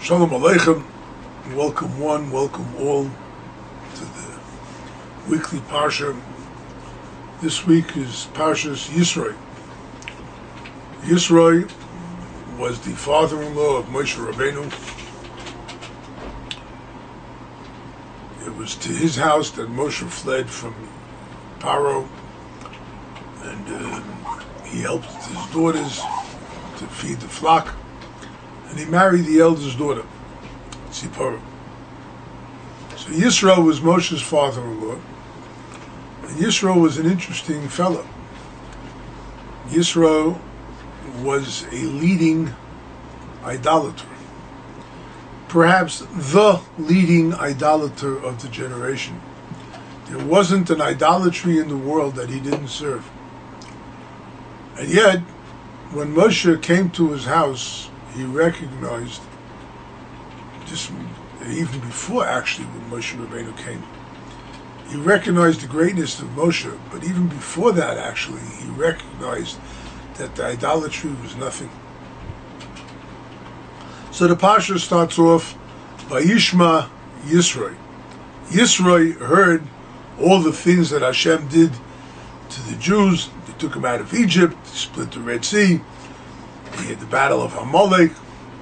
Shalom Aleichem, welcome one, welcome all to the weekly PARSHA. This week is PARSHA's Yisro. Yisro was the father-in-law of Moshe Rabbeinu. It was to his house that Moshe fled from Paro, and he helped his daughters to feed the flock. And he married the eldest daughter, Tzipora. So Yisro was Moshe's father-in-law, and Yisro was an interesting fellow. Yisro was a leading idolater, perhaps the leading idolater of the generation. There wasn't an idolatry in the world that he didn't serve. And yet, when Moshe came to his house, he recognized, just even before actually when Moshe Rabbeinu came, he recognized the greatness of Moshe, but even before that actually, he recognized that the idolatry was nothing. So the Parsha starts off, Vayishma Yisro. Yisro heard all the things that Hashem did to the Jews. They took them out of Egypt, they split the Red Sea, he had the battle of Amalek,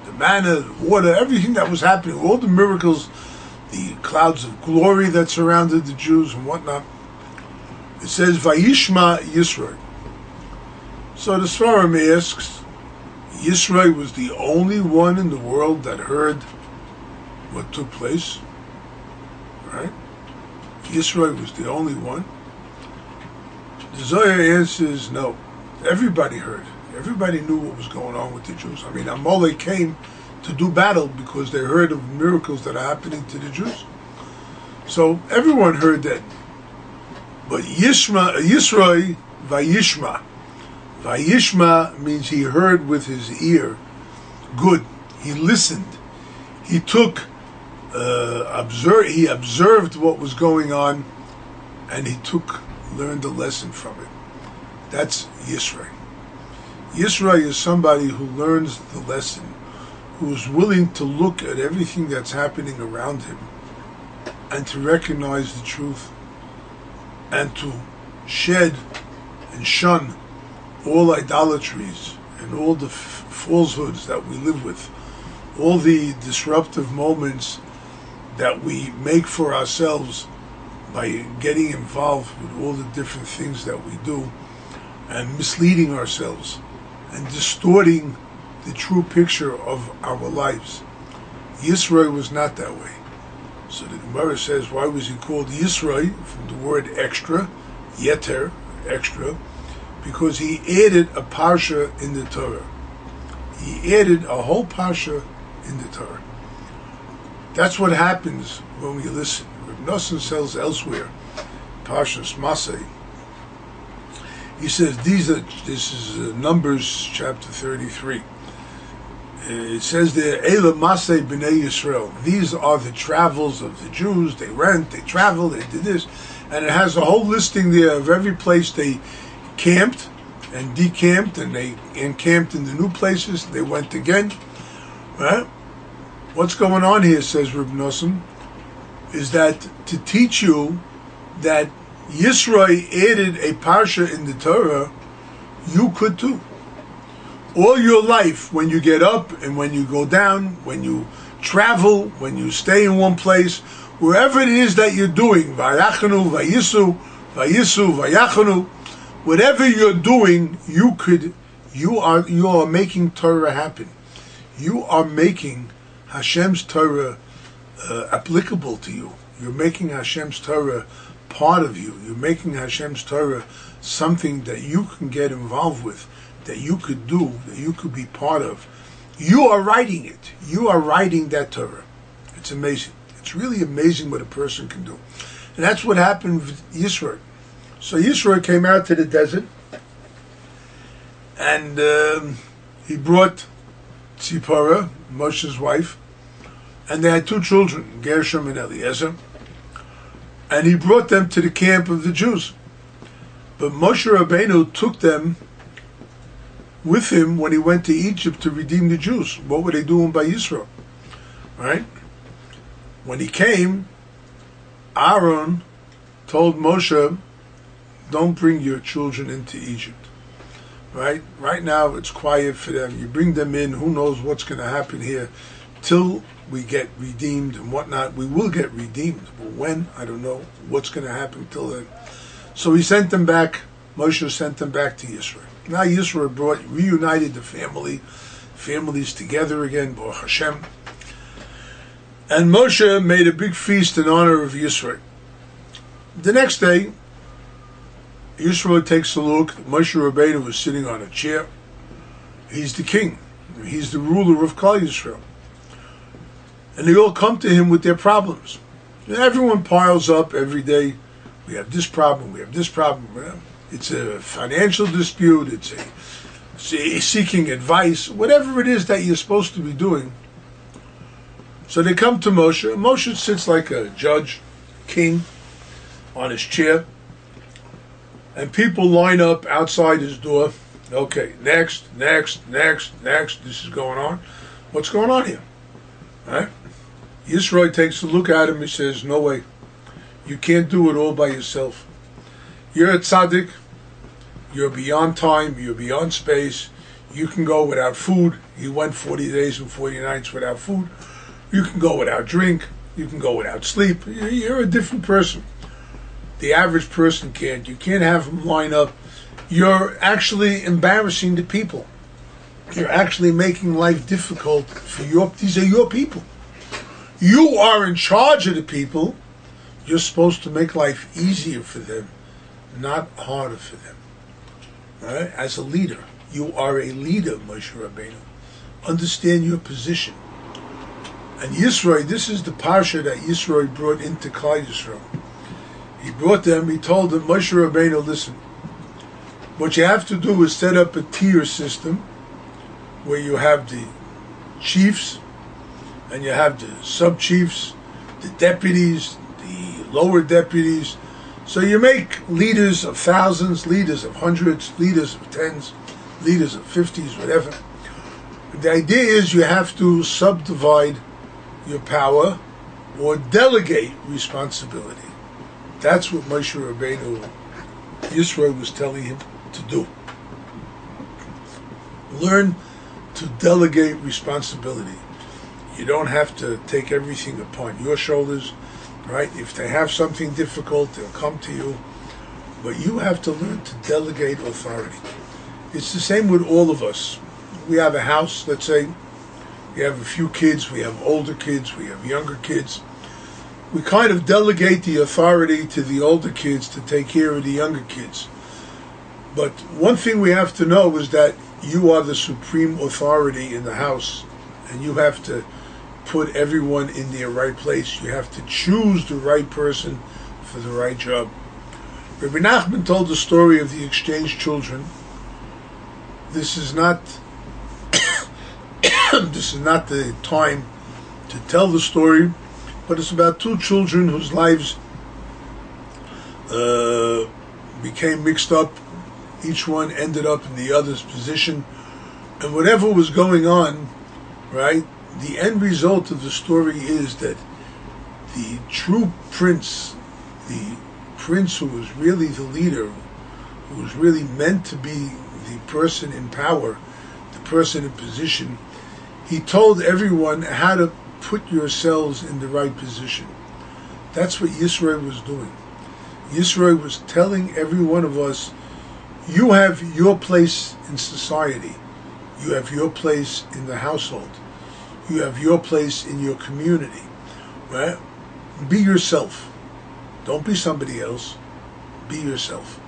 the manna, the water, everything that was happening, all the miracles, the clouds of glory that surrounded the Jews and whatnot. It says, Vayishma Yisro. So the Svarim asks, Yisro was the only one in the world that heard what took place, right? Yisro was the only one. The Zohar answers, no, everybody heard. Everybody knew what was going on with the Jews. I mean, Amalek came to do battle because they heard of miracles that are happening to the Jews. So everyone heard that. But Yisro, Vayishma. Vayishma means he heard with his ear. Good. He listened. He took, he observed what was going on, and he learned a lesson from it. That's Yisro. Yisro is somebody who learns the lesson, who is willing to look at everything that's happening around him and to recognize the truth and to shed and shun all idolatries and all the falsehoods that we live with, all the disruptive moments that we make for ourselves by getting involved with all the different things that we do and misleading ourselves and distorting the true picture of our lives. Yisro was not that way. So the Gemara says, why was he called Yisro? From the word extra, yeter, extra, because he added a parsha in the Torah. He added a whole parsha in the Torah. That's what happens when we listen. Rabbi says elsewhere, PARSHA SHMOT, he says, this is Numbers chapter 33. It says there, Eila Masei B'nei Yisrael. These are the travels of the Jews. They went, they traveled, they did this. And it has a whole listing there of every place they camped and decamped, and they encamped in the new places. They went again. Right? What's going on here, says Rabbi Nosson, is that to teach you that Yisro added a parsha in the Torah, you could too. All your life, when you get up and when you go down, when you travel, when you stay in one place, wherever it is that you're doing, Vayachanu, Vayisu, Vayachanu, whatever you're doing, you are making Torah happen. You are making Hashem's Torah applicable to you. You're making Hashem's Torah part of you. You're making Hashem's Torah something that you can get involved with, that you could do, that you could be part of. You are writing it. You are writing that Torah. It's amazing. It's really amazing what a person can do. And that's what happened with Yisro. So Yisro came out to the desert, and he brought Tzipora, Moshe's wife, and they had two children, Gershom and Eliezer, and he brought them to the camp of the Jews. But Moshe Rabbeinu took them with him when he went to Egypt to redeem the Jews. What were they doing by Yisro? right? When he came, Aaron told Moshe, don't bring your children into Egypt, right? Right now it's quiet for them. You bring them in, who knows what's going to happen here till we get redeemed and whatnot. We will get redeemed, but when, I don't know what's going to happen till then. So he sent them back. Moshe sent them back to Yisro. Now Yisro reunited the families together again, Baruch Hashem. And Moshe made a big feast in honor of Yisro. The next day, Yisro takes a look. Moshe Rabbeinu was sitting on a chair. He's the king. He's the ruler of Klal Yisrael. And they all come to him with their problems. And everyone piles up every day. We have this problem, we have this problem. It's a financial dispute, it's a seeking advice, whatever it is that you're supposed to be doing. So they come to Moshe. Moshe sits like a judge, king, on his chair. And people line up outside his door. Okay, next. This is going on. What's going on here? All right? Yisro takes a look at him. He says, no way. You can't do it all by yourself. You're a tzaddik. You're beyond time. You're beyond space. You can go without food. He went 40 days and 40 nights without food. You can go without drink. You can go without sleep. You're a different person. The average person can't. You can't have them line up. You're actually embarrassing the people. You're actually making life difficult for these are your people. You are in charge of the people. You're supposed to make life easier for them, not harder for them. All right? As a leader, you are a leader, Moshe Rabbeinu. Understand your position. And Yisro, this is the PARSHA that Yisro brought into Klal Yisrael. He brought them, he told them, Moshe Rabbeinu, listen, what you have to do is set up a tier system where you have the chiefs and you have the sub-chiefs, the deputies, the lower deputies. So you make leaders of thousands, leaders of hundreds, leaders of tens, leaders of 50s, whatever. The idea is you have to subdivide your power or delegate responsibility. That's what Moshe Rabbeinu, Yisro was telling him to do. Learn to delegate responsibility. You don't have to take everything upon your shoulders, right? If they have something difficult, they'll come to you. But you have to learn to delegate authority. It's the same with all of us. We have a house, let's say, we have a few kids, we have older kids, we have younger kids. We kind of delegate the authority to the older kids to take care of the younger kids. But one thing we have to know is that you are the supreme authority in the house, and you have to put everyone in their right place. You have to choose the right person for the right job. Rabbi Nachman told the story of the exchange children. This is not this is not the time to tell the story, but it's about two children whose lives became mixed up. Each one ended up in the other's position, and whatever was going on, right, the end result of the story is that the true prince, the prince who was really the leader, who was really meant to be the person in power, the person in position, he told everyone how to put yourselves in the right position. That's what Yisro was doing. Yisro was telling every one of us, you have your place in society. You have your place in the household. You have your place in your community. Right? Be yourself. Don't be somebody else. Be yourself.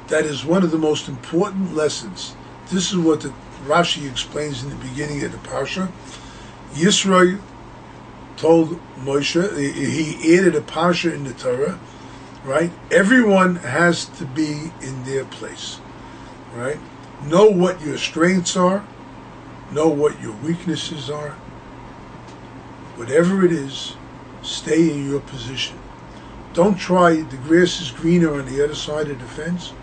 That is one of the most important lessons. This is what the Rashi explains in the beginning of the Parsha. Yisro told Moshe, he added a Parsha in the Torah, right? Everyone has to be in their place, right? Know what your strengths are. Know what your weaknesses are. Whatever it is, stay in your position. Don't try, the grass is greener on the other side of the fence.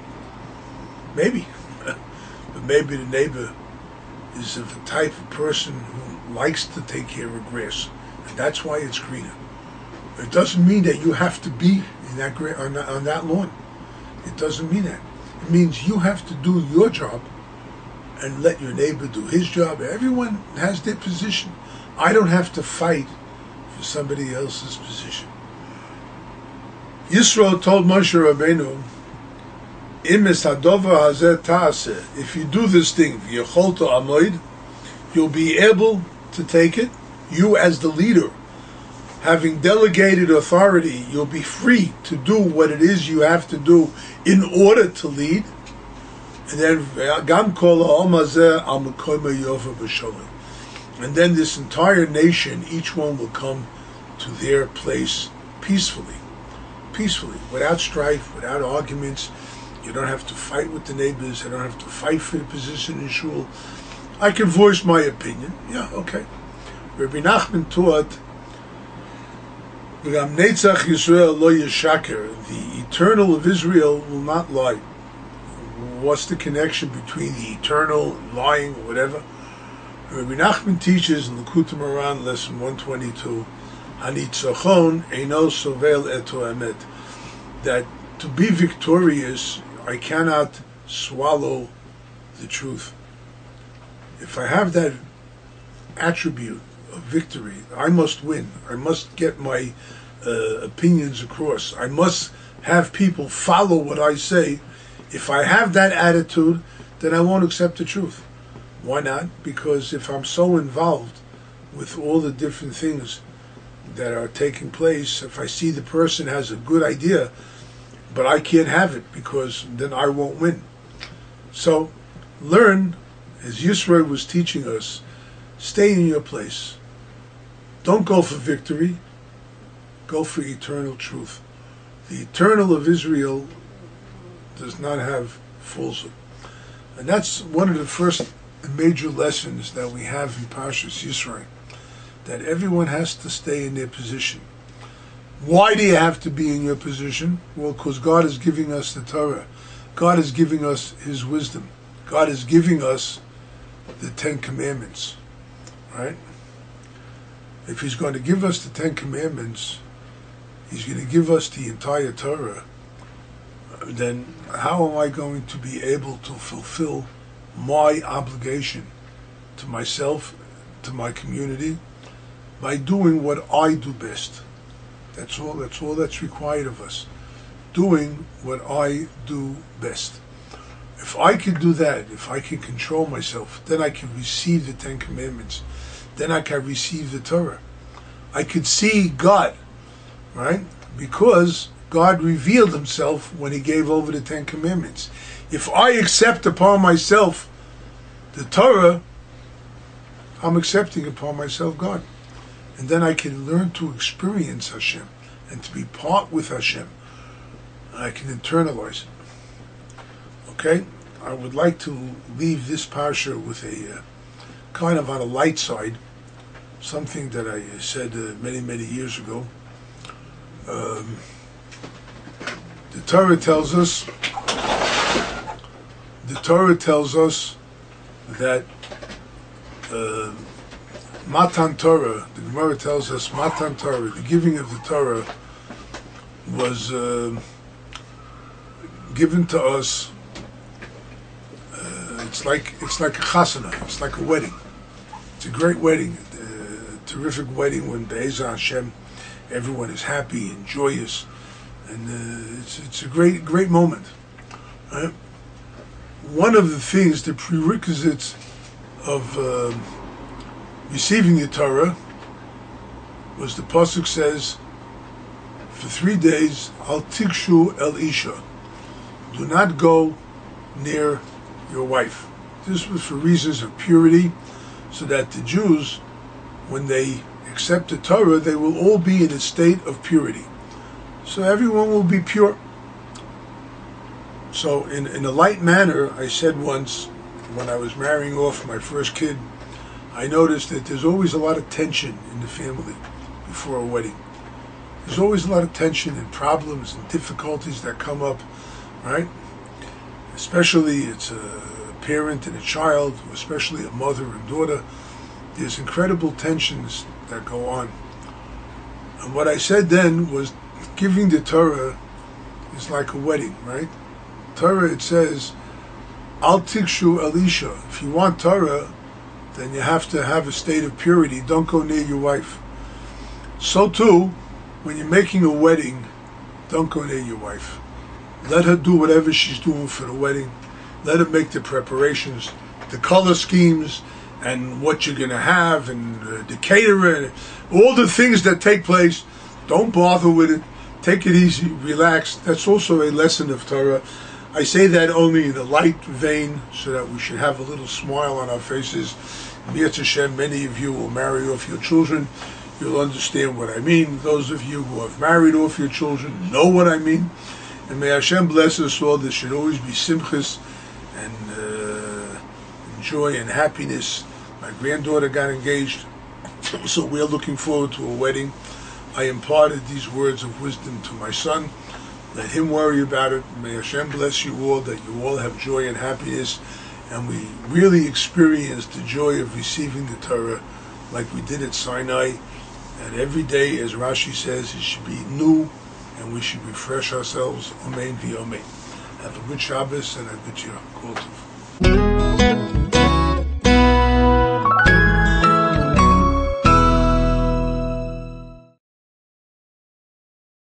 Maybe. But maybe the neighbor is of the type of person who likes to take care of grass. And that's why it's greener. It doesn't mean that you have to be in that on that lawn. It doesn't mean that. It means you have to do your job and let your neighbor do his job. Everyone has their position. I don't have to fight for somebody else's position. Yisro told Moshe Rabbeinu, if you do this thing, you'll be able to take it. You as the leader, having delegated authority, you'll be free to do what it is you have to do in order to lead. And then this entire nation, each one will come to their place peacefully, without strife, without arguments. You don't have to fight with the neighbors. I don't have to fight for the position in shul. I can voice my opinion. Yeah, okay. Rabbi Nachman taught, the eternal of Israel will not lie. What's the connection between the eternal and lying or whatever? Rabbi Nachman teaches in Likutei Moharan, lesson 122, Hanitzachon eino sovel eto emet, that to be victorious, I cannot swallow the truth. If I have that attribute of victory, I must win. I must get my opinions across. I must have people follow what I say. If I have that attitude, then I won't accept the truth. Why not? Because if I'm so involved with all the different things that are taking place, if I see the person has a good idea, but I can't have it, because then I won't win. So, learn, as Yisro was teaching us, stay in your place. Don't go for victory, go for eternal truth. The eternal of Israel does not have falsehood. And that's one of the first major lessons that we have in PARSHA Yisro, that everyone has to stay in their position. Why do you have to be in your position? Well, because God is giving us the Torah. God is giving us His wisdom. God is giving us the 10 Commandments, right? If He's going to give us the 10 Commandments, He's going to give us the entire Torah, then how am I going to be able to fulfill my obligation to myself, to my community, by doing what I do best? That's all that's required of us. Doing what I do best. If I can do that, if I can control myself, then I can receive the 10 Commandments. Then I can receive the Torah. I could see God, right? Because God revealed Himself when He gave over the 10 Commandments. If I accept upon myself the Torah, I'm accepting upon myself God. And then I can learn to experience Hashem and to be part with Hashem. And I can internalize it. Okay? I would like to leave this parsha with a kind of on a light side, something that I said many years ago. The Torah tells us that Matan Torah, the Gemara tells us, Matan Torah, the giving of the Torah, was given to us. It's like a chasana. It's like a wedding. It's a great wedding, a terrific wedding when Be'ezah Hashem, everyone is happy and joyous, and it's a great moment. Right? One of the things, the prerequisites of receiving the Torah, was the pasuk says, for 3 days, al tikshu el isha, do not go near your wife. This was for reasons of purity, so that the Jews, when they accept the Torah, they will all be in a state of purity. So everyone will be pure. So in a light manner, I said once, when I was marrying off my first kid, I noticed that there's always a lot of tension in the family before a wedding. There's always a lot of tension and problems and difficulties that come up, right? Especially it's a parent and a child, especially a mother and daughter. There's incredible tensions that go on. And what I said then was giving the Torah is like a wedding, right? Torah, it says, Al tikshu elisha. If you want Torah, then you have to have a state of purity. Don't go near your wife. So too, when you're making a wedding, don't go near your wife. Let her do whatever she's doing for the wedding. Let her make the preparations, the color schemes, and what you're going to have, and the caterer, and all the things that take place. Don't bother with it. Take it easy, relax. That's also a lesson of Torah. I say that only in a light vein, so that we should have a little smile on our faces. Hashem, many of you will marry off your children. You'll understand what I mean. Those of you who have married off your children know what I mean. And may Hashem bless us all. There should always be simchas and joy and happiness. My granddaughter got engaged, so we're looking forward to a wedding. I imparted these words of wisdom to my son. Let him worry about it. May Hashem bless you all, that you all have joy and happiness, and we really experience the joy of receiving the Torah like we did at Sinai. And every day, as Rashi says, it should be new, and we should refresh ourselves. Amen v'amen. Have a good Shabbos and a good Yom Tov.